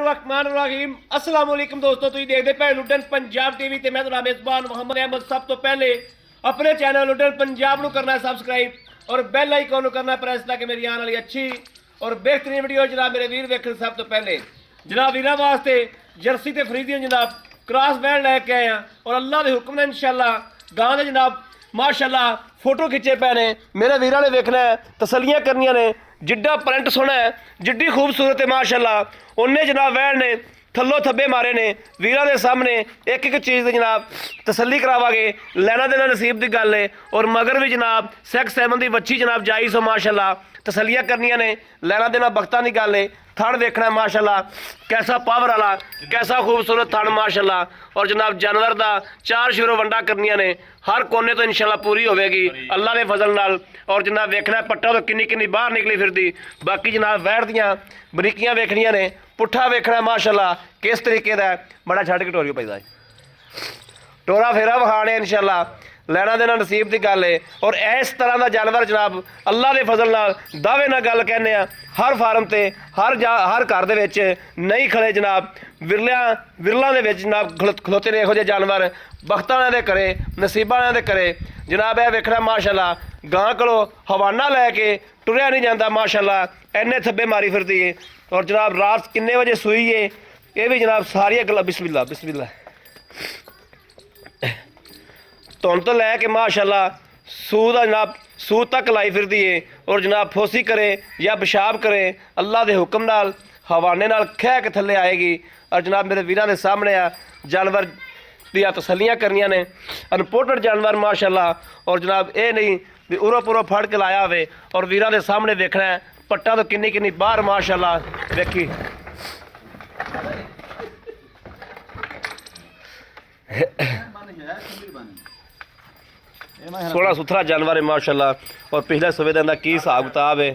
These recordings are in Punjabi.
बिस्मिल्लाहिर्रहमानिर्रहीम अस्सलाम वालेकुम दोस्तों, तुम देखते पे लुटन पंजाब टीवी ते मैं तुम्हारा मेजबान मोहम्मद अहमद। सब तो पहले अपने चैनल लुटन पंजाब को करना सबसक्राइब और बैल आइकन को करना प्रेस ताकि मेरी आने वाली अच्छी और बेहतरीन वीडियो जनाब मेरे वीर वेखन। सब तो पहले जनाब वीर वास्ते जर्सी ते फरीदियों जनाब क्रॉस बैंड लैके आए हैं और अल्लाह के हुक्म ने इंशाल्लाह गांव के जनाब माशाल्लाह फोटो खिंचे पे ने। मेरे वीर ने वेखना है, तसलियां करनियां ने। जिड्डा प्रिंट सोहना है, जिड्डी खूबसूरत है माशाल्लाह, उन्हें जनाब वैन ने थल्लो थब्बे मारे ने। वीरां दे सामने एक एक चीज़ की जनाब तसल्ली करावांगे। लैना देना नसीब की गल है और मगर भी जनाब सैक्स सैमन की वच्छी जनाब जायज़ हो माशाल्लाह, तसलियां करनियां ने। लैना देना बख्तां की गल है। थण देखना माशाल्लाह कैसा पावर वाला, कैसा खूबसूरत थण माशाल्लाह। और जनाब जानवर का चार शिरो वंडा करनियां ने, हर कोने तो इंशाल्लाह पूरी होगी अल्लाह के फजल नाल। और जनाब वेखना पट्टा तो किन्नी किन्नी बाहर निकली फिरदी। बाकी जनाब वैर दियां बरीकियां वेखनियां ने। पुट्ठा वेखना माशाल्लाह किस तरीके का बड़ा छड़ के टोरियो पैदा टोरा फेरा वखाने इंशाल्लाह। लैना देना नसीब की गल है। और इस तरह का जानवर जनाब अल्लाह के फजल नाल दावे नाल गल कहने हर फार्म से हर घर दे विच नहीं खड़े जनाब। विरलों के जनाब खलोते ने। यहो जानवर बख्तां दे करे नसीबां दे करे जनाब। यह वेखना माशाल्लाह गां कोलों हवाना लैके टुरिया नहीं जाता माशाल्लाह, इन्ने थब्बे मारी फिरदी है। और जनाब रात किन्ने बजे सुई है ये भी जनाब सारिया गल्लां बिस्मिल्लाह बिस्मिल्लाह धुन तो लैके माशाल्लाह सूह का जनाब सूह तक लाई फिरदी है। और जनाब फोसी करे या पेशाब करे अल्लाह के हुक्म नाल हवाने नाल खह के थले आएगी। और जनाब मेरे वीरां दे सामने आ जानवर दियां तसलियां करनियां ने। अनपोर्टेड जानवर माशाल्लाह। और जनाब ये नहीं भी उरो पुरो फड़ के लाया होवे। और वीरां दे सामने देखना है पट्टा तो किन्नी किन्नी बाहर माशाल्लाह देखी। सोलह सुथरा जानवर है माशाल्लाह। और पिछले सूबे दिन का की हिसाब किताब है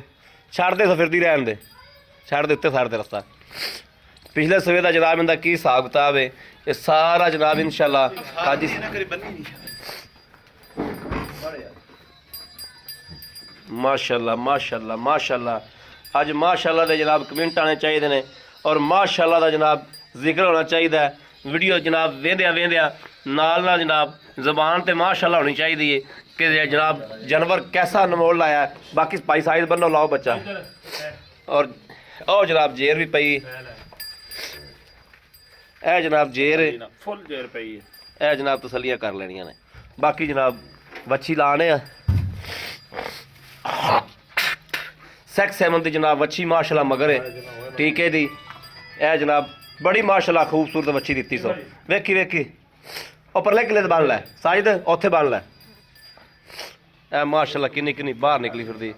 छड़ दे तो फिरदी रहन दे, छड़ दे उत्ते सार दे रस्ता। पिछले सूबे का जनाब इनका की हिसाब किताब है ये सारा जनाब इंशाल्लाह अज माशाल्लाह माशाल्लाह माशाल्लाह। अज माशाल्लाह दे जनाब कमेंट आने चाहिए ने और माशाल्लाह का जनाब जिक्र होना चाहिए। वीडियो जनाब वेंदिया वेंदिया नाल नाल जनाब जबान ते माशाल्लाह होनी चाहिए कि जनाब जानवर कैसा अनमोल लाया है। बाकी पाई साइज बनो लाओ बच्चा। और ओ जनाब जेर भी पई ए जनाब जेर फुल जेर पई ए जनाब तसलियां कर लेनियां ने। बाकी जनाब वच्छी लाने सैक्स सैमन की जनाब वच्छी माशाल्लाह मगर है टीके दी। ए जनाब बड़ी माशाल्लाह खूबसूरत वच्छी दी सो। वेखी वेखी परले किले बन लै साइद उत्थे बन लै। ए माशाल्लाह किन्नी किन्नी बाहर निकली फिरदी।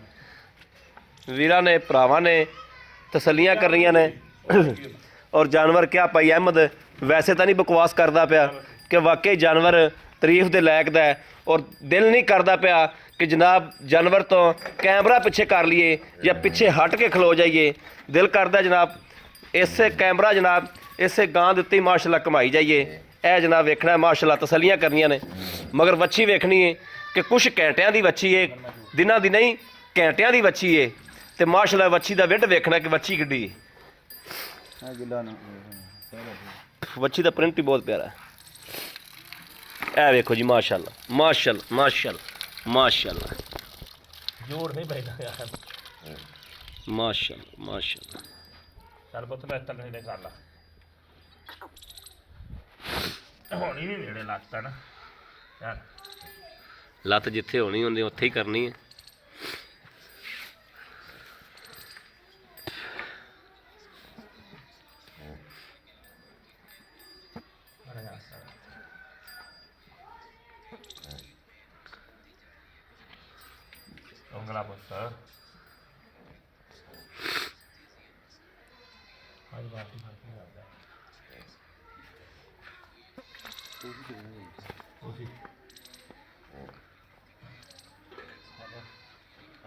वीरां ने भरावां ने तसलियां करनियां ने। और जानवर क्या भाई अहमद वैसे तो नहीं बकवास करता पाया कि वाकई जानवर तारीफ के लायक है। और दिल नहीं करता पाया कि जनाब जानवर तो कैमरा पिछे कर लिए या पिछे हट के खलो जाइए। दिल करता जनाब इसे कैमरा जनाब इसे गां दित्ती माशाल्लाह कमाई जाइए। ए जनाब वेखना है माशाल्लाह तसलियां करनियां ने। मगर वच्छी वेखनी है कि कुछ घंटिया की वच्छी है, दिनां दी नहीं घंटिया की वच्छी है। तो माशाल्लाह वच्छी का विड वेखना कि वच्छी किड्डी है। वच्छी का प्रिंट ही बहुत प्यारा है। ए वेखो जी माशाल्लाह माशाल्लाह माशाल्लाह माशाल्लाह जोड़ नहीं पैदा यार माशाल्लाह माशाल्लाह। चल पुत मैं तन नहीं कर ला होनी नहीं नेड़े लगता ना यार। लत्त जिथे होनी होंदी उत्थे ही करनी है। उंगला पुत आज बात ही करते हैं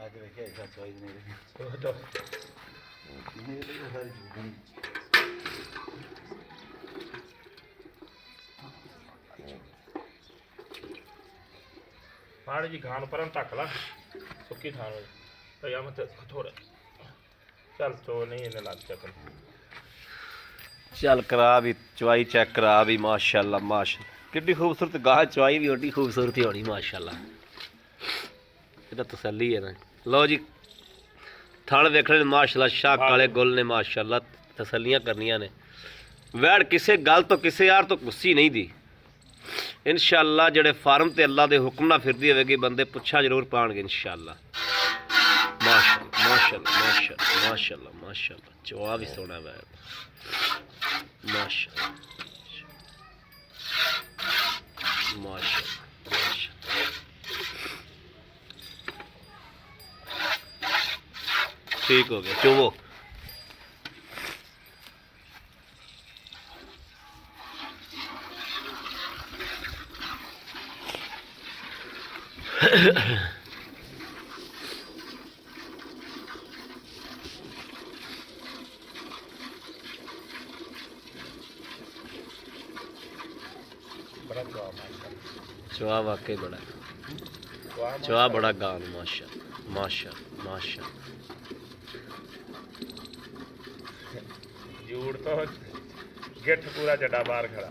आज देखिए ऐसा चॉइस नहीं तो पाड़ी जी घान पर ढक ला सुक्की थान भैया मत थोड़ा चल चो नहीं इन्हें लग चकन ਚੱਲ ਕਰਾ ਵੀ ਚਵਾਈ ਚੈੱਕ ਕਰਾ ਵੀ ਮਾਸ਼ਾਅੱਲਾ ਮਾਸ਼ਾ ਕਿੱਡੀ ਖੂਬਸੂਰਤ ਗਾਂ ਚਵਾਈ ਵੀ ਓਡੀ ਖੂਬਸੂਰਤੀ ਹੋਣੀ ਮਾਸ਼ਾਅੱਲਾ ਇਹ ਤਾਂ ਤਸੱਲੀ ਹੈ ਨਾ ਲਓ ਜੀ ਥਣ ਵੇਖਣੇ ਨੇ ਮਾਸ਼ਾਅੱਲਾ ਸ਼ਾਹ ਕਾਲੇ ਗੁੱਲ ਨੇ ਮਾਸ਼ਾਅੱਲਾ ਤਸੱਲੀਆਂ ਕਰਨੀਆਂ ਨੇ ਵੈੜ ਕਿਸੇ ਗੱਲ ਤੋਂ ਕਿਸੇ ਯਾਰ ਤੋਂ ਗੁੱਸੀ ਨਹੀਂ ਦੀ ਇਨਸ਼ਾਅੱਲਾ ਜਿਹੜੇ ਫਾਰਮ ਤੇ ਅੱਲਾ ਦੇ ਹੁਕਮ ਨਾਲ ਫਿਰਦੀ ਹੋਵੇਗੀ ਬੰਦੇ ਪੁੱਛਾਂ ਜ਼ਰੂਰ ਪਾਣਗੇ ਇਨਸ਼ਾਅੱਲਾ ਮਾਸ਼ਾਅੱਲਾ ਮਾਸ਼ਾਅੱਲਾ ਮਾਸ਼ਾਅੱਲਾ ਮਾਸ਼ਾਅੱਲਾ ਮਾਸ਼ਾਅੱਲਾ ਚਵਾ ਵੀ ਸੋਹਣਾ ਵੈੜ ਮਾਸ਼ਾਅੱਲਾ ਮਾਸ਼ਾਅੱਲਾ ठीक हो गया चुवो चुआ वाकई बड़ा चुआ बड़ा गान माशा माशा माशा ਜੂੜ ਤੋਂ ਗਿੱਠ ਪੂਰਾ ਜੱਡਾ ਬਾਹਰ ਖੜਾ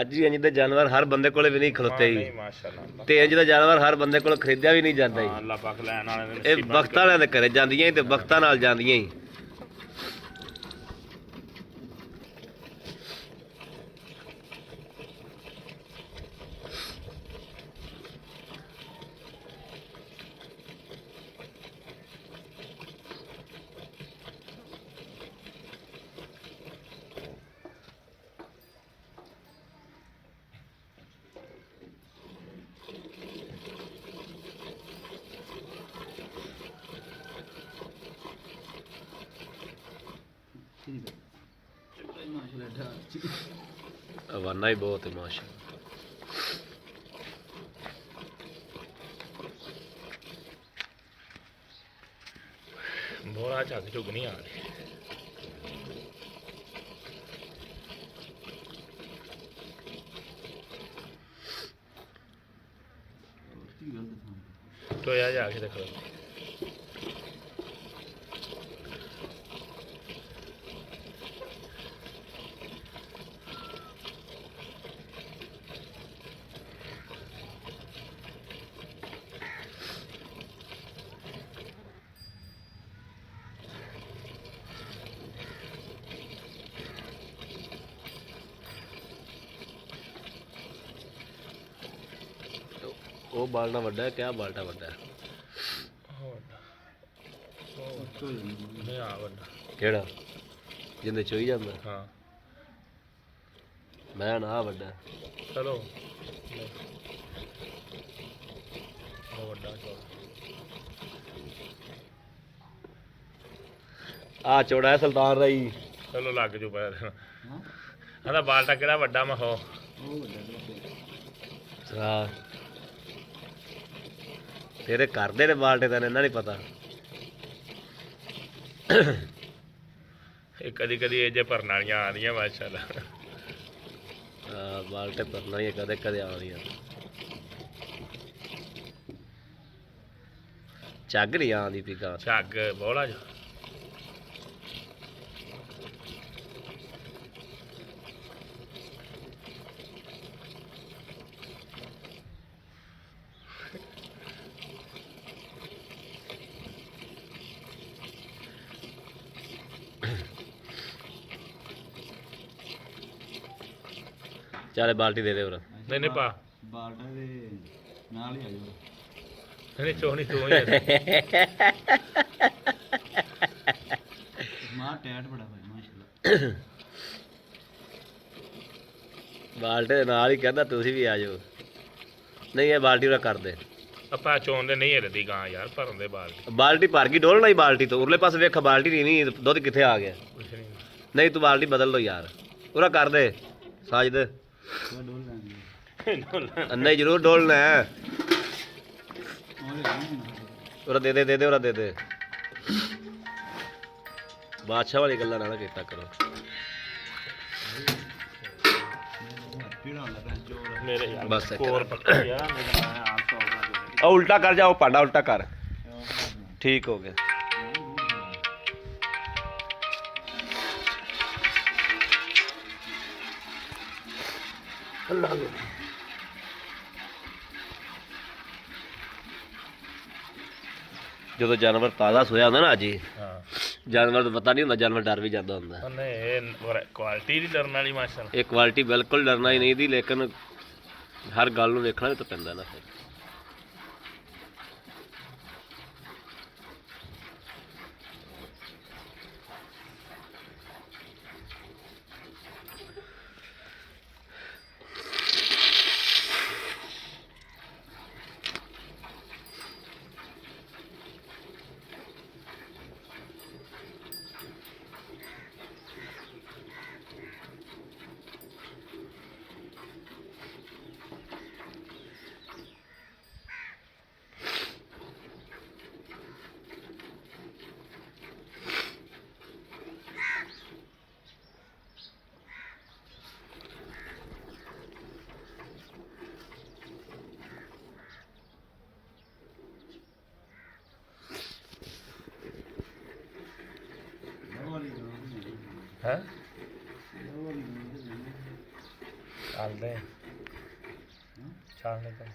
ਅੱਜ ਹੀ ਇੰਜ ਦੇ ਜਾਨਵਰ ਹਰ ਬੰਦੇ ਕੋਲੇ ਵੀ ਨਹੀਂ ਖਲੋਤੇ ਨਹੀਂ ਜੀ ਮਾਸ਼ਾਅੱਲਾ ਤੇ ਇੰਜ ਦਾ ਜਾਨਵਰ ਹਰ ਬੰਦੇ ਕੋਲ ਖਰੀਦਿਆ ਵੀ ਨਹੀਂ ਜਾਂਦਾ ਹਾਂ ਜੀ ਅੱਲਾ ਪਾਕ ਲੈਣ ਵਾਲੇ ਨੇ ਇਹ ਵਕਤਾਂ ਵਾਲਿਆਂ ਦੇ ਘਰੇ ਜਾਂਦੀਆਂ ਹੀ ਤੇ ਵਕਤਾਂ ਨਾਲ ਜਾਂਦੀਆਂ ਹੀ वाना ही बहुत है माशा ਬੋਰਾ ਝੱਗ ਝੁੱਗ ਨਹੀਂ ਆ ਰਹੀ ਟੋਇਆ ਜਾ ਕੇ ਦੇਖੋ वो बालटा वड्डा है क्या बाल्टा वड्डा है ਨਹੀਂ ਆ ਵੱਡਾ केड़ा जिंदे चोई जांदा ਹਾਂ मैं ना वड्डा है। ਚਲੋ ਉਹ ਵੱਡਾ ਚੌੜਾ आ चौड़ा है सुल्तान राई ਚਲੋ ਲੱਗ ਜੂ ਪੈਰ ਆਂਦਾ ਬਾਲਟਾ ਕਿਹੜਾ ਵੱਡਾ ਮਖੋ हाँ तेरे घर दे ने बाल्टे तैਨੂੰ इन्ना नहीं पता ਇਹ ਕਦੀ ਕਦੀ ਇਹ ਜੇ ਭਰਨ ਵਾਲੀਆਂ ਆਉਂਦੀਆਂ ਮਾਸ਼ਾਅੱਲਾ बाल्टे भरना ही कदे कदे आ रही झग नहीं आंदी पी गां ਝੱਗ ਬੋਲਾ ਜਾ चल बाल्टी दे दे और ਨਹੀਂ ਨਹੀਂ ਪਾ ਬਾਲਟਾ ਦੇ ਨਾਲ ਹੀ ਆ ਜਾਓ ਨਹੀਂ ਚੋਣੀ ਤੂੰ ਹੀ ਹੈ। ਮਾਂ ਟੈਟ ਬੜਾ ਭਾਈ ਮਾਸ਼ਾਅੱਲਾ बाल्टे दे नाल ही कहंदा तुसी भी आ जाओ नहीं ये बाल्टी उरा कर दे ਆਪਾਂ ਚੋਂਦੇ ਨਹੀਂ ਹਿਲਦੀ ਗਾਂ ਯਾਰ ਭਰਨ ਦੇ ਬਾਲ बाल्टी भर गई डोलना ही बाल्टी तो उरले पास वेख बाल्टी नहीं दुध किथे आ गया ਕੁਛ ਨਹੀਂ नहीं तू बाल्टी बदल लो यार उरा कर दे साजिद ਉਹ ਡੋਲ ਲੈਂਦੀ नहीं जरूर डोलना है ਉਹਦੇ ਨਹੀਂ उरा दे दे उरा दे दे बादशाह वाली गल्ला ना कीता करो ਪੀੜਾ ਲੱਗਾ ਚੋਰ ਮੇਰੇ ਯਾਰ ਬਸ ਇੱਕ ਕੋਰ ਪੱਕਾ ਯਾਰ ਮੇਰਾ ਆਪ ਤੋਂ उल्टा कर जाओ पांडा उल्टा कर ਉਹ ठीक हो गया। ਜਦੋਂ ਜਾਨਵਰ ਤਾਜ਼ਾ ਸੋਇਆ ਹੁੰਦਾ ਨਾ ਜੀ, ਹਾਂ ਜਾਨਵਰ ਨੂੰ ਪਤਾ ਨਹੀਂ ਹੁੰਦਾ, ਜਾਨਵਰ ਡਰ ਵੀ ਜਾਂਦਾ ਹੁੰਦਾ। ਉਹਨੇ ਇਹ ਕੁਆਲਿਟੀ ਦੀ ਡਰਨ ਵਾਲੀ ਮਾਸ਼ਾਅੱਲਾ। ਇਹ ਕੁਆਲਿਟੀ ਬਿਲਕੁਲ ਡਰਨਾ ਹੀ ਨਹੀਂ ਦੀ, ਲੇਕਿਨ ਹਰ ਗੱਲ ਨੂੰ ਵੇਖਣਾ ਵੀ ਤਾਂ ਪੈਂਦਾ ਨਾ ਫਿਰ। ਹੈ ਚੱਲਦੇ ਚੱਲਦੇ ਤਾਂ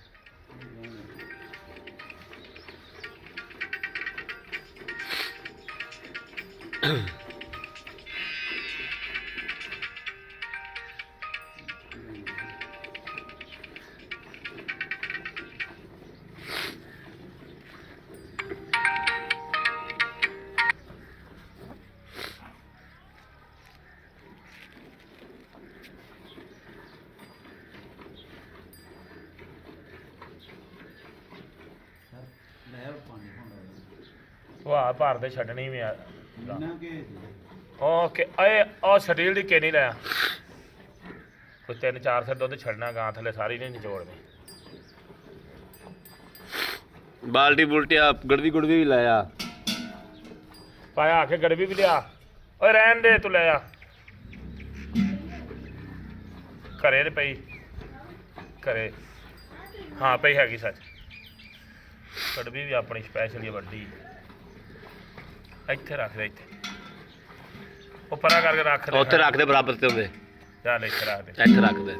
ਲੈ ਪਾਣੀ ਹੁੰਦਾ ਉਹ ਆ ਭਰ ਦੇ ਛੱਡਣੀ ਵੀ ਆ ਇੰਨਾ ਕਿ ਉਹ ਕਿ ਏ ਉਹ ਸਟੀਲ ਦੀ ਕੇਨੀ ਲਿਆ ਕੋਈ 3-4 ਸਿਰ ਦੁੱਧ ਛੱਡਣਾ ਗਾਂ ਥੱਲੇ ਸਾਰੀ ਨਹੀਂ ਨਿਚੋੜਨੀ। ਬਾਲਟੀ ਬੁਲਟੀ ਆ ਗੜਵੀ ਗੁੜਵੀ ਵੀ ਲਾਇਆ ਪਾਇਆ ਆ ਕੇ ਗੜਵੀ ਵੀ ਲਿਆ। ਓਏ ਰਹਿਣ ਦੇ ਤੂੰ ਲੈ ਆ ਘਰੇ ਤੇ ਪਈ ਘਰੇ ਹਾਂ ਪਈ ਹੈਗੀ ਸੱਚ ਗੜਵੀ ਵੀ ਆਪਣੀ ਸਪੈਸ਼ਲ ਹੀ ਵੱਡੀ ਇੱਥੇ ਰੱਖ ਦੇ ਇੱਥੇ ਉਹ ਪਰਾਂ ਕਰਕੇ ਰੱਖ ਦੇ ਉੱਥੇ ਰੱਖ ਦੇ ਬਰਾਬਰ ਤੇ ਹੁੰਦੇ ਚੱਲ ਇੱਥੇ ਰੱਖ ਦੇ ਇੱਥੇ ਰੱਖ ਦੇ।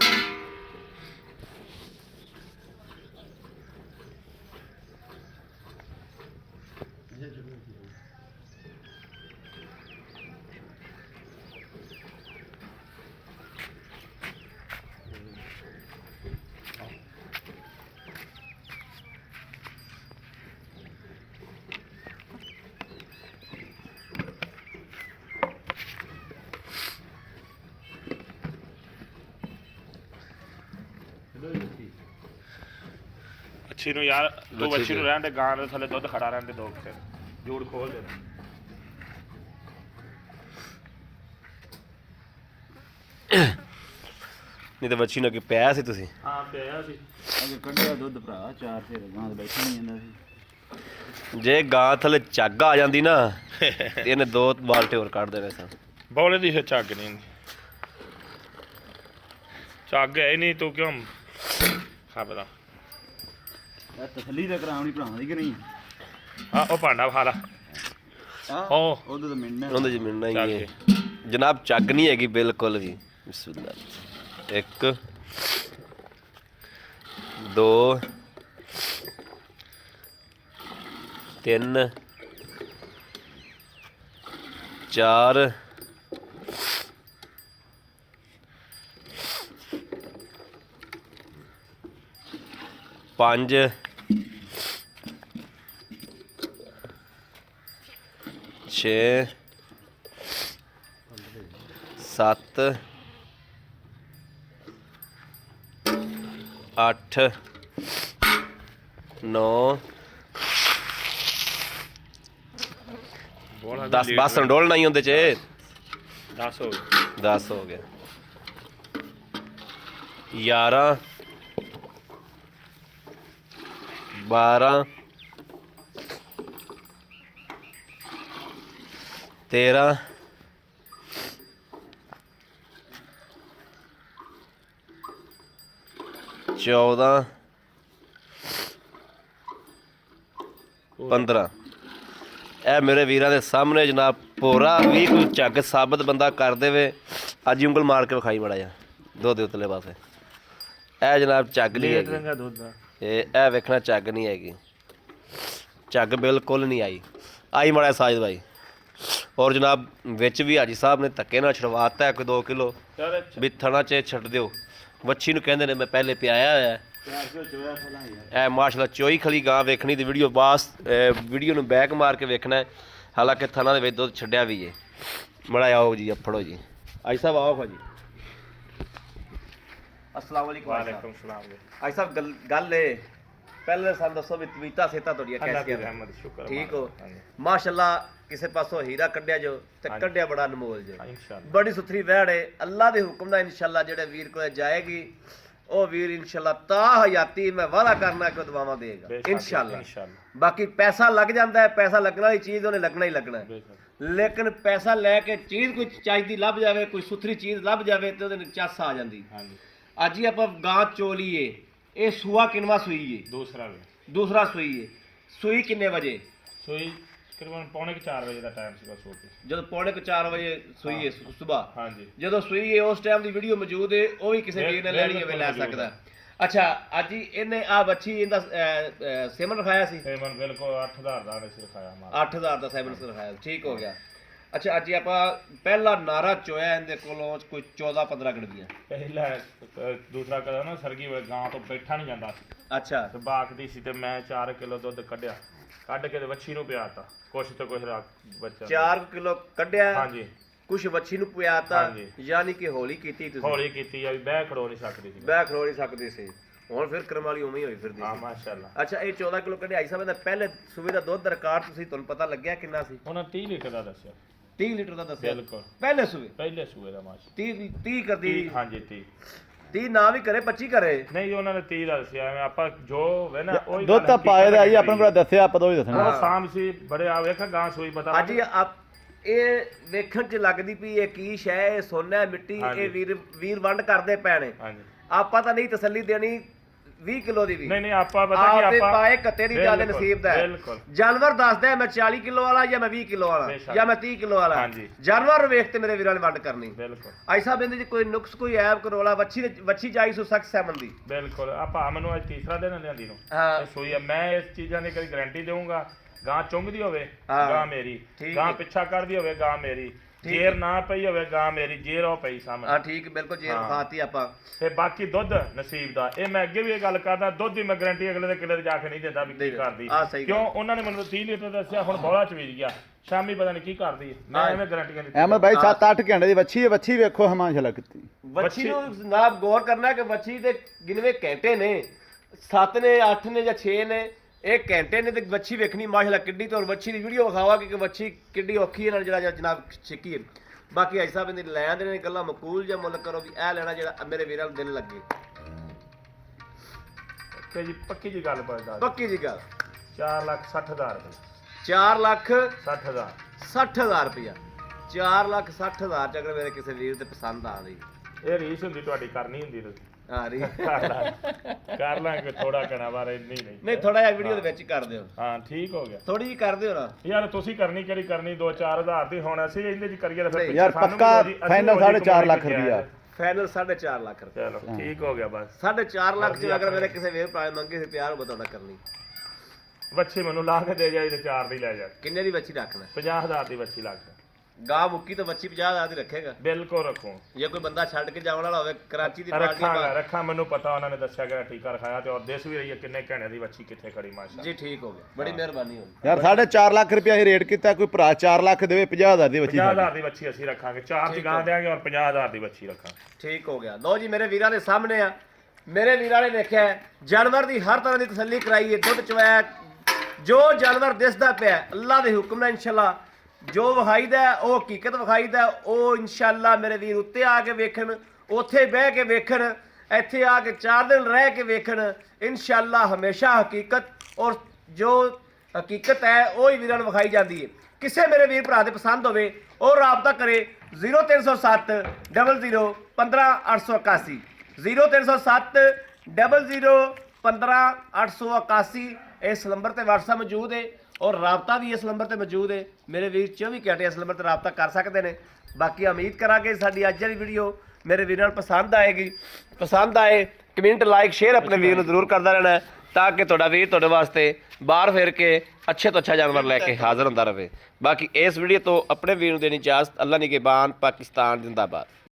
ਅੱਛੀ ਨੂੰ ਯਾਰ ਤੂੰ ਬੱਚੀ ਨੂੰ ਰਹਿਣ ਦੇ ਗਾਂ ਦੇ ਥੱਲੇ ਦੁੱਧ ਖੜਾ ਰਹਿਣ ਦੇ ਦੋ ਕਿਸੇ ਜੂੜ ਖੋਲ ਦੇ ਨਹੀਂ ਤਾਂ ਬੱਚੀ ਨੂੰ ਅੱਗੇ ਪਿਆ ਸੀ ਤੁਸੀਂ। ਹਾਂ ਪਿਆ ਸੀ ਅਗੇ ਕੱਢਿਆ ਦੁੱਧ ਭਰਾ ਚਾਰ ਫੇਰ ਗਾਂ ਦੇ ਬੈਠੀ ਨਹੀਂ ਜਾਂਦਾ ਸੀ। ਜੇ ਗਾਂ ਥੱਲੇ ਚੱਗ ਆ ਜਾਂਦੀ ਨਾ ਤੇ ਇਹਨੇ 2 ਬਾਲਟੇ ਹੋਰ ਕੱਢ ਦੇਣੇ ਸਨ। ਬੌਲੇ ਦੀ ਫਿਰ ਝੱਗ ਨਹੀਂ ਹੁੰਦੀ ਝੱਗ ਹੈ ਹੀ ਨਹੀਂ ਤੂੰ ਕਿਉਂ ਖਾਬਦਾ ਇਹ ਤਸੱਲੀ ਤਾਂ ਕਰਾਉਣੀ ਭਰਾਵਾਂ ਦੀ ਕਿ ਨਹੀਂ ਆ ਉਹ ਭਾਂਡਾ ਖਾ ਲਾ ਉਹ ਉਹਦੇ ਤਾਂ ਮਿੰਨਾ ਉਹਦੇ ਚ ਮਿਲਣਾ ਚੱਲ ਹੀ ਹੈ ਜਨਾਬ। ਚੱਗ ਨਹੀਂ ਹੈਗੀ ਬਿਲਕੁਲ ਵੀ। ਬਿਸਮਿਲ੍ਲਾ 1 2 3 4 5 6 7 8 9 10 ਬਸ ਡੋਲਣਾ ਹੀ ਹੁੰਦੇ ਚ 10 ਹੋ ਗਏ 10 ਹੋ ਗਿਆ 11 12 13 14 15 ਇਹ ਮੇਰੇ ਵੀਰਾਂ ਦੇ ਸਾਹਮਣੇ ਜਨਾਬ ਪੂਰਾ ਵੀ ਕੋਈ ਝੱਗ ਸਾਬਤ ਬੰਦਾ ਕਰ ਦੇਵੇ ਅੱਜ ਹੀ ਉਂਗਲ ਮਾਰ ਕੇ ਵਿਖਾਈ ਮੜਾ ਜਾ ਦੁੱਧ ਦੇ ਉਤਲੇ ਪਾਸੇ ਇਹ ਜਨਾਬ ਝੱਗ ਨਹੀਂ ਲੇਟ ਹੈਗੀ ਰੰਗਾ ਦੁੱਧ ਦਾ ਇਹ ਵੇਖਣਾ ਝੱਗ ਨਹੀਂ ਹੈਗੀ ਝੱਗ ਬਿਲਕੁਲ ਨਹੀਂ ਆਈ ਮੜਾ ਸਾਜਦ ਭਾਈ ਔਰ ਜਨਾਬ ਵਿੱਚ ਵੀ ਹਾਜੀ ਸਾਹਿਬ ਨੇ ਧੱਕੇ ਨਾਲ ਛੜਵਾਤਾ 1-2 ਕਿਲੋ ਚੱਲ ਵੀ ਥਣਾ 'ਚ ਛੱਡ ਦਿਓ ਵੱਛੀ ਨੂੰ ਕਹਿੰਦੇ ਨੇ ਮੈਂ ਪਹਿਲੇ ਪਿਆਇਆ ਹੋਇਆ ਹੈ। 400 ਚੋਇਆ ਫਲਾਂ ਯਾਰ ਇਹ ਮਾਸ਼ਾਅੱਲਾ ਚੋਈ ਖਲੀ ਗਾਂ ਵੇਖਣੀ ਤੇ ਵੀਡੀਓ ਵੀਡੀਓ ਨੂੰ ਬੈਕ ਮਾਰ ਕੇ ਵੇਖਣਾ ਹੈ। ਹਾਲਾਂਕਿ ਥਣਾ ਦੇ ਵਿੱਚ ਦੁੱਧ ਛੱਡਿਆ ਵੀ ਏ ਮੜਾ ਆਓ ਜੀ ਫੜੋ ਜੀ ਆਈ ਸਾਹਿਬ ਆਓ ਜੀ अस्सलाम वालेकुम ਵਾਲੇਕੁਮ ਸਲਾਮ ਜੀ आई साहब गल है पहले सन दसो भी तवीता सेता ਤੁਹਾਡੀਆਂ ਅੱਲਾਹ ਦੀ कैसी ਰਹਿਮਤ ਸ਼ੁਕਰ ठीक हो माशाल्लाह ਕਿਸੇ ਪਾਸੋਂ ਹੀਰਾ ਕੱਢਿਆ ਜੋ ਤੇ ਕੱਢਿਆ ਬੜਾ ਅਨਮੋਲ ਜੋ ਇਨਸ਼ਾਅੱਲਾ ਬੜੀ ਸੁਥਰੀ ਵਹਿੜ ਹੈ ਅੱਲਾ ਦੇ ਹੁਕਮ ਨਾਲ ਇਨਸ਼ਾਅੱਲਾ ਜਿਹੜੇ ਵੀਰ ਕੋਲ ਜਾਏਗੀ ਉਹ ਵੀਰ ਇਨਸ਼ਾਅੱਲਾ ਤਾ ਹਯਾਤੀ ਮੈਂ ਵਾਅਦਾ ਕਰਨਾ ਕਿ ਦੁਆਵਾਂ ਦੇਗਾ ਇਨਸ਼ਾਅੱਲਾ ਇਨਸ਼ਾਅੱਲਾ ਬਾਕੀ ਪੈਸਾ ਲੱਗ ਜਾਂਦਾ ਹੈ ਪੈਸਾ ਲੱਗਣ ਵਾਲੀ ਚੀਜ਼ ਉਹਨੇ ਲੱਗਣਾ ਹੀ ਲੱਗਣਾ ਹੈ ਬੇਸ਼ੱਕ ਲੇਕਿਨ ਪੈਸਾ ਲੈ ਕੇ ਚੀਜ਼ ਕੋਈ ਚਾਹੀਦੀ ਲੱਭ ਜਾਵੇ ਕੋਈ ਸੁਥਰੀ ਚੀਜ਼ ਲੱਭ ਜਾਵੇ ਤੇ ਉਹਦੇ ਨਾਲ ਚੱਸ ਆ ਜਾਂਦੀ ਹਾਂਜੀ ਅੱਜ ਹੀ ਆਪਾਂ ਗਾਂ ਚੋਲੀਏ ਇਹ ਸੂਆ ਕਿੰਨਵਾ ਸੂਈ ਏ ਦੂਸਰਾ ਵੀ ਦੂਸਰਾ ਸੂਈ ਏ ਸੂਈ ਕਿੰਨੇ ਵਜੇ ਸੋਈ ਤਕਰੀਬਨ ਪੌਣੇ 4 ਵਜੇ ਦਾ ਟਾਈਮ ਸੀਗਾ ਸੋ ਕੇ ਜਦੋਂ ਪੌਣੇ 4 ਵਜੇ ਸੂਈ ਏ ਸਵੇਰ ਹਾਂਜੀ ਜਦੋਂ ਸੂਈ ਏ ਉਸ ਟਾਈਮ ਦੀ ਵੀਡੀਓ ਮੌਜੂਦ ਏ ਉਹ ਵੀ ਕਿਸੇ ਵੀਰ ਨੇ ਲੈਣੀ ਹੋਵੇ ਲੈ ਸਕਦਾ ਅੱਛਾ ਅੱਜ ਹੀ ਇਹਨੇ ਆ ਬੱਚੀ ਇਹਦਾ ਸੇਮਨ ਰਖਾਇਆ ਸੀ ਤੇ ਮਨ ਬਿਲਕੁਲ 8000 ਦਾ ਨੇ ਸਿਰਖਾਇਆ ਮਾਰ 8000 ਦਾ ਸੇਮਨ ਰਖਾਇਆ ਠੀਕ ਹੋ ਗਿਆ ਅੱਛਾ ਅੱਜ ਹੀ ਆਪਾਂ ਪਹਿਲਾ ਨਾਰਾ ਚੋਇਆ ਇਹਦੇ ਕੋਲੋਂ ਕੋਈ 14-15 ਗੜਵੀਆਂ ਪਹਿਲਾ ਦੂਸਰਾ ਕਦਾ ਨਾ ਸਰਗੀ ਵੇ ਗਾਂ ਤੋਂ ਬੈਠਾ ਨਹੀਂ ਜਾਂਦਾ ਸੀ ਅੱਛਾ ਤੇ ਬਾਕਦੀ ਸੀ ਤੇ ਮੈਂ 4 ਕਿਲੋ ਦੁੱਧ ਕੱਢਿਆ ਕੱਢ ਕੇ ਤੇ ਵੱਛੀ ਨੂੰ ਪਿਆਤਾ ਕੁਛ ਤੇ ਕੁਛ ਰੱਖ ਬੱਚਾ 4 ਕਿਲੋ ਕੱਢਿਆ ਹਾਂਜੀ ਕੁਛ ਵੱਛੀ ਨੂੰ ਪਿਆਤਾ ਹਾਂਜੀ। ਯਾਨੀ ਕਿ ਹੌਲੀ ਕੀਤੀ ਤੁਸੀਂ ਹੌਲੀ ਕੀਤੀ ਆ ਵੀ ਬਹਿ ਖੜੋ ਨਹੀਂ ਸਕਦੀ ਸੀ ਬੈਕ ਰੋ ਨਹੀਂ ਸਕਦੀ ਸੀ ਹੁਣ ਫਿਰ ਕਰਮ ਵਾਲੀ ਉਵੇਂ ਹੀ ਹੋਈ ਫਿਰਦੀ ਹਾਂ ਸੀ ਮਾਸ਼ਾਅੱਲਾ ਅੱਛਾ ਇਹ 14 ਕਿਲੋ ਕਢਾਈ ਸਾਹਿਬ ਦਾ ਪਹਿਲੇ ਸੂਬੇ ਦਾ ਦੁੱਧ ਦਾ ਰਿਕਾਰਡ ਤੁਸੀਂ ਤੁਹਾਨੂੰ ਪਤਾ ਲੱਗਿਆ ਕਿੰਨਾ ਸੀ ਉਹਨਾਂ 30 ਲੀਟਰ ਦਾ ਦੱਸਿਆ 30 ਲੀਟਰ ਦਾ ਦੱਸਿਆ ਬਿਲਕੁਲ ਪਹਿਲੇ ਸੂਬੇ ਪਹਿਲੇ ਸੂਏ ਦਾ ਮਾਸ਼ਾ 30 ਕਰਦੀ 30 ਹਾਂਜੀ 30 30 ਨਾ ਵੀ ਕਰੇ 25 ਕਰੇ ਨਹੀਂ ਉਹਨਾਂ ਨੇ 30 ਦਾ ਦੱਸਿਆ ਐਵੇਂ ਆਪਾਂ ਜੋ ਹੋਵੇ ਨਾ ਉਹੀ ਦੁੱਧ ਤਾਂ ਪਾਏ ਦਾ ਜੀ ਆਪਣੇ ਕੋਲ ਦੱਸਿਆ ਆਪਾਂ ਤਾਂ ਉਹੀ ਦੱਸਣਾ ਉਹ ਸਾਮ ਸੀ ਬੜੇ ਆ ਵੇਖ ਗਾਂ ਸੂਈ ਪਤਾ ਅੱਜ ਇਹ ਵੇਖਣ ਚ ਲੱਗਦੀ ਪਈ ਇਹ ਕੀ ਸ਼ੈ ਇਹ ਸੋਨਾ ਹੈ, ਮਿੱਟੀ ਹਾਂਜੀ। ਇਹ ਵੀਰ ਵੰਡ ਕਰਦੇ ਪੈਣੇ ਹਾਂਜੀ ਆਪਾਂ ਤਾਂ ਨਹੀਂ ਤਸੱਲੀ ਦੇਣੀ 20 ਕਿਲੋ ਦੀ ਵੀ ਨਹੀਂ ਆਪਾਂ ਪਤਾ ਕੀ ਆਪਦੇ ਆਪਾਂ ਪਾਏ ਕੱਤੇ ਦੀ ਜਿਆਦਾ ਬਿਲਕੁਲ, ਨਸੀਬ ਦਾ ਹੈ ਬਿਲਕੁਲ। ਜਾਨਵਰ ਦੱਸਦਾ ਹੈ ਮੈਂ 40 ਕਿਲੋ ਵਾਲਾ ਜਾਂ ਮੈਂ 20 ਕਿਲੋ ਵਾਲਾ ਬੇਸ਼ੱਕ। ਜਾਂ ਮੈਂ 30 ਕਿਲੋ ਵਾਲਾ ਹਾਂਜੀ। ਜਾਨਵਰ ਨੂੰ ਵੇਖ ਤੇ ਮੇਰੇ ਵੀਰਾਂ ਨੇ ਵੰਡ ਕਰਨੀ ਬਿਲਕੁਲ ਆਈ ਸਾਹਿਬ ਇਹਦੇ ਚ ਕੋਈ ਨੁਕਸ ਕੋਈ ਐਬ ਕਰੋਲਾ ਵੱਛੀ ਚਾਹੀ ਸੋ ਸਖਤ ਸੈਮਨ ਦੀ ਬਿਲਕੁਲ ਆਪਾਂ ਮੈਨੂੰ ਅੱਜ ਤੀਸਰਾ ਦਿਨ ਲਿਆਂਦੀ ਨੂੰ ਹਾਂ ਇਹ ਸੂਈ ਆ ਮੈਂ ਇਸ ਚੀਜ਼ਾਂ ਦੀ ਕਦੀ ਗਾਰੰਟੀ ਦੇਵਾਂਗਾ ਗਾਂ ਚੁੰਗਦੀ ਹੋਵੇ ਹਾਂ। ਗਾਂ ਮੇਰੀ ਠੀਕ ਗਾਂ ਹੈ। ਪਿੱਛਾ ਕਰਦੀ ਹੋਵੇ ਗਾਂ ਮੇਰੀ ਜੇਰ ਨਾ ਪਈ ਹੋਵੇ ਗਾਂ ਮੇਰੀ ਜੇਰ ਉਹ ਪਈ ਸਾਹਮਣੇ ਹਾਂ ਠੀਕ ਬਿਲਕੁਲ ਜੀ ਹਾਂ। ਖਾਤੀ ਆਪਾਂ ਤੇ ਬਾਕੀ ਦੁੱਧ ਨਸੀਬ ਦਾ ਇਹ ਮੈਂ ਅੱਗੇ ਵੀ ਇਹ ਗੱਲ ਕਰਦਾ ਦੁੱਧ ਦੀ ਮੈਂ ਗਾਰੰਟੀ ਅਗਲੇ ਦੇ ਕਿਲੇ ਤੇ ਜਾ ਕੇ ਨਹੀਂ ਦਿੰਦਾ ਵੀ ਕੀ ਕਰਦੀ ਆਹ ਸਹੀ ਗੱਲ। ਕਿਉਂ ਉਹਨਾਂ ਨੇ ਮੈਨੂੰ 30 ਲੀਟਰ ਦੱਸਿਆ ਹੁਣ ਬੋਲਾ ਚ ਵੀਜ ਗਿਆ ਸ਼ਾਮੀ ਪਤਾ ਨਹੀਂ ਕੀ ਕਰਦੀ ਹੈ ਮੈਂ ਐਵੇਂ ਗਾਰੰਟੀਆਂ ਦਿੱਤੀ ਅਹਿਮਦ ਭਾਈ 7-8 ਘੰਟੇ ਦੀ ਵੱਛੀ ਹੈ ਵੱਛੀ ਵੇਖੋ ਮਾਸ਼ਾਅੱਲਾ ਕਿੱਤੀ ਵੱਛੀ ਨੂੰ ਜਨਾਬ ਗੌਰ ਕਰਨਾ ਕਿ ਵੱਛੀ ਦੇ ਗਿਣਵੇਂ ਘੰਟੇ ਨੇ 7 ਨੇ 8 ਨੇ ਜਾਂ 6 ਨੇ ਇਹ ਘੰਟੇ ਨੇ ਤੇ ਵੱਛੀ ਵੇਖਣੀ ਮਾਸ਼ਾਅੱਲਾ ਕਿੱਡੀ ਤੇ ਵੱਛੀ ਦੀ ਵੀਡੀਓ ਵਿਖਾਵਾ ਕਿ ਵੱਛੀ ਕਿੱਡੀ ਔਖੀ ਹੈ ਨਾਲ ਜਿਹੜਾ ਜਨਾਬ ਛਿੱਕੀ ਹੈ ਬਾਕੀ ਆਈ ਸਾਹਿਬ ਇਹਦੇ ਲੈ ਆਂਦੇ ਨੇ ਗੱਲਾਂ ਮਕੂਲ ਜਾਂ ਮੁੱਲ ਕਰੋ ਵੀ ਇਹ ਲੈਣਾ ਜਿਹੜਾ ਮੇਰੇ ਵੀਰਾਂ ਨੂੰ ਦਿਲ ਲੱਗੇ ਤੇ ਜੀ ਪੱਕੀ ਜੀ ਗੱਲ ਪੜਦਾ ਪੱਕੀ ਜੀ ਗੱਲ 4,60,000 ਰੁਪਏ 4 ਲੱਖ 60,000 60,000 ਰੁਪਇਆ 4 ਲੱਖ 60,000 ਚ ਅਗਰ ਮੇਰੇ ਕਿਸੇ ਵੀਰ ਤੇ ਪਸੰਦ ਆ ਗਈ ਇਹ ਰੀਸ ਹੁੰਦੀ ਤੁਹਾਡੀ ਕਰਨੀ ਹੁੰਦੀ ਤੁਸੀਂ ਹਾਂ ਰੀ ਕਰ ਲਾਂਗੇ ਥੋੜਾ ਕਣਾ ਬਾਰੇ ਨਹੀਂ ਨਹੀਂ ਥੋੜਾ ਜਿਹਾ ਵੀਡੀਓ ਦੇ ਵਿੱਚ ਹੀ ਕਰ ਦਿਓ ਹਾਂ ਠੀਕ ਹੋ ਗਿਆ ਥੋੜੀ ਜਿਹੀ ਕਰ ਦਿਓ ਨਾ ਯਾਰ ਤੁਸੀਂ ਕਰਨੀ ਕਿਹੜੀ ਕਰਨੀ 2-4,000 ਦੀ ਹੁਣ ਅਸੀਂ ਇਹਦੇ ਚ ਕਰੀਏ ਤਾਂ ਫਿਰ ਯਾਰ ਸਾਨੂੰ ਵੀ ਪੱਕਾ ਅਸੀਂ ਵੀ ਫਾਈਨਲ ਉਹਦੀ 4.5 ਲੱਖ ਕਮਾਈ ਰੁਪਇਆ ਫਾਈਨਲ 4.5 ਲੱਖ ਰੁਪਏ ਚਲੋ ਠੀਕ ਹੋ ਗਿਆ ਬਸ 4.5 ਲੱਖ ਚ ਅਗਰ ਮੇਰੇ ਕਿਸੇ ਵੀਰ ਭਰਾ ਮੰਗੇ ਸੀ ਪਿਆਰ ਬਤਾਉਣਾ ਕਰਨੀ ਬੱਚੇ ਮੈਨੂੰ ਲਾ ਕੇ ਦੇ ਜਾਈ ਤੇ 4 ਦੀ ਲੈ ਜਾ ਕਿੰਨੇ ਦੀ ਬੱਚੀ ਰੱਖਣਾ 50,000 ਦੀ ਬੱਚੀ ਲੱਗ ਗਾਂ ਮੁੱਕੀ ਤਾਂ ਬੱਚੀ 50,000 ਦੀ ਰੱਖੇਗਾ ਬਿਲਕੁਲ ਰੱਖੋ ਜੇ ਕੋਈ ਬੰਦਾ ਛੱਡ ਕੇ ਜਾਣ ਵਾਲਾ ਹੋਵੇ ਕਰਾਚੀ ਦੀ ਪਾਰਟੀ ਰੱਖਾਂ ਮੈਨੂੰ ਪਤਾ ਉਹਨਾਂ ਨੇ ਦੱਸਿਆ ਕਿ ਟੀਕਾ ਰਖਾਇਆ ਤੇ ਔਰ ਦੇਸ ਵੀ ਰਹੀ ਹੈ ਕਿੰਨੇ ਘੈਣੇ ਦੀ ਬੱਚੀ ਕਿੱਥੇ ਖੜੀ ਮਾਸ਼ਾ ਜੀ ਠੀਕ ਹੋ ਗਿਆ ਬੜੀ ਮਿਹਰਬਾਨੀ ਹੋਣੀ ਯਾਰ 4.5 ਲੱਖ ਰੁਪਇਆ ਹੀ ਰੇਟ ਕੀਤਾ ਕੋਈ ਭਰਾ 4 ਲੱਖ ਦੇਵੇ 50,000 ਦੀ ਵੱਛੀ 50,000 ਦੀ ਬੱਚੀ ਅਸੀਂ ਰੱਖਾਂਗੇ 4 ਦੀ ਗਾਂ ਦੇਾਂਗੇ ਔਰ 50,000 ਦੀ ਬੱਚੀ ਰੱਖਾਂਗੇ ਠੀਕ ਹੋ ਗਿਆ ਲਓ ਜੀ ਮੇਰੇ ਵੀਰਾਂ ਦੇ ਸਾਹਮਣੇ ਆ ਮੇਰੇ ਵੀਰਾਂ ਨੇ ਦੇਖਿਆ ਜਾਨਵਰ ਦੀ ਹਰ ਤਰ੍ਹਾਂ ਦੀ ਤਸੱਲੀ ਕਰਾਈ ਹੈ ਦੁੱਧ ਚਵਾਇਆ ਜੋ ਜਾਨਵਰ ਦਿਸਦਾ ਪਿਆ ਅੱਲਾ ਦੇ ਹੁਕਮ ਨਾਲ ਇਨਸ਼ਾਅੱਲਾ ਜੋ ਵਿਖਾਈਦਾ ਉਹ ਹਕੀਕਤ ਵਿਖਾਈਦਾ ਉਹ ਇਨਸ਼ਾਅੱਲਾ ਮੇਰੇ ਵੀਰ ਉੱਤੇ ਆ ਕੇ ਵੇਖਣ ਉੱਥੇ ਬਹਿ ਕੇ ਵੇਖਣ ਇੱਥੇ ਆ ਕੇ 4 ਦਿਨ ਰਹਿ ਕੇ ਵੇਖਣ ਇਨਸ਼ਾਅੱਲਾ ਹਮੇਸ਼ਾ ਹਕੀਕਤ ਔਰ ਜੋ ਹਕੀਕਤ ਹੈ ਉਹ ਹੀ ਵੀਰਾਂ ਨੂੰ ਵਿਖਾਈ ਜਾਂਦੀ ਹੈ ਕਿਸੇ ਮੇਰੇ ਵੀਰ ਭਰਾ ਦੇ ਪਸੰਦ ਹੋਵੇ ਉਹ ਰਾਬਤਾ ਕਰੇ 0307 00 15 881 0307 00 15 881 ਇਸ ਨੰਬਰ ਤੇ WhatsApp ਮੌਜੂਦ ਹੈ ਔਰ ਰਾਬਤਾ ਵੀ ਇਸ ਨੰਬਰ ਤੇ ਮੌਜੂਦ ਹੈ। ਮੇਰੇ ਵੀਰ 24 ਘੰਟੇ ਇਸ ਨੰਬਰ ਤੇ ਰਾਬਤਾ ਕਰ ਸਕਦੇ ਨੇ। ਬਾਕੀ ਉਮੀਦ ਕਰਾਂਗੇ ਸਾਡੀ ਅੱਜ ਵਾਲੀ ਵੀਡੀਓ ਮੇਰੇ ਵੀਰਾਂ ਨੂੰ ਪਸੰਦ ਆਏਗੀ। ਪਸੰਦ ਆਏ ਕਮੈਂਟ ਲਾਈਕ ਸ਼ੇਅਰ ਆਪਣੇ ਵੀਰ ਨੂੰ ਜ਼ਰੂਰ ਕਰਦਾ ਰਹਿਣਾ ਹੈ, ਤਾਂ ਕਿ ਤੁਹਾਡਾ ਵੀਰ ਤੁਹਾਡੇ ਵਾਸਤੇ ਬਾਹਰ ਫਿਰ ਕੇ ਅੱਛੇ ਤੋਂ ਅੱਛਾ ਜਾਨਵਰ ਲੈ ਕੇ ਹਾਜ਼ਰ ਹੁੰਦਾ ਰਹੇ। ਬਾਕੀ ਇਸ ਵੀਡੀਓ ਤੋਂ ਆਪਣੇ ਵੀਰ ਨੂੰ ਦੇਣੀ ਇਜਾਜ਼ਤ। ਅੱਲਾ ਨਿਗਹਿਬਾਨ, ਪਾਕਿਸਤਾਨ ਜ਼ਿੰਦਾਬਾਦ।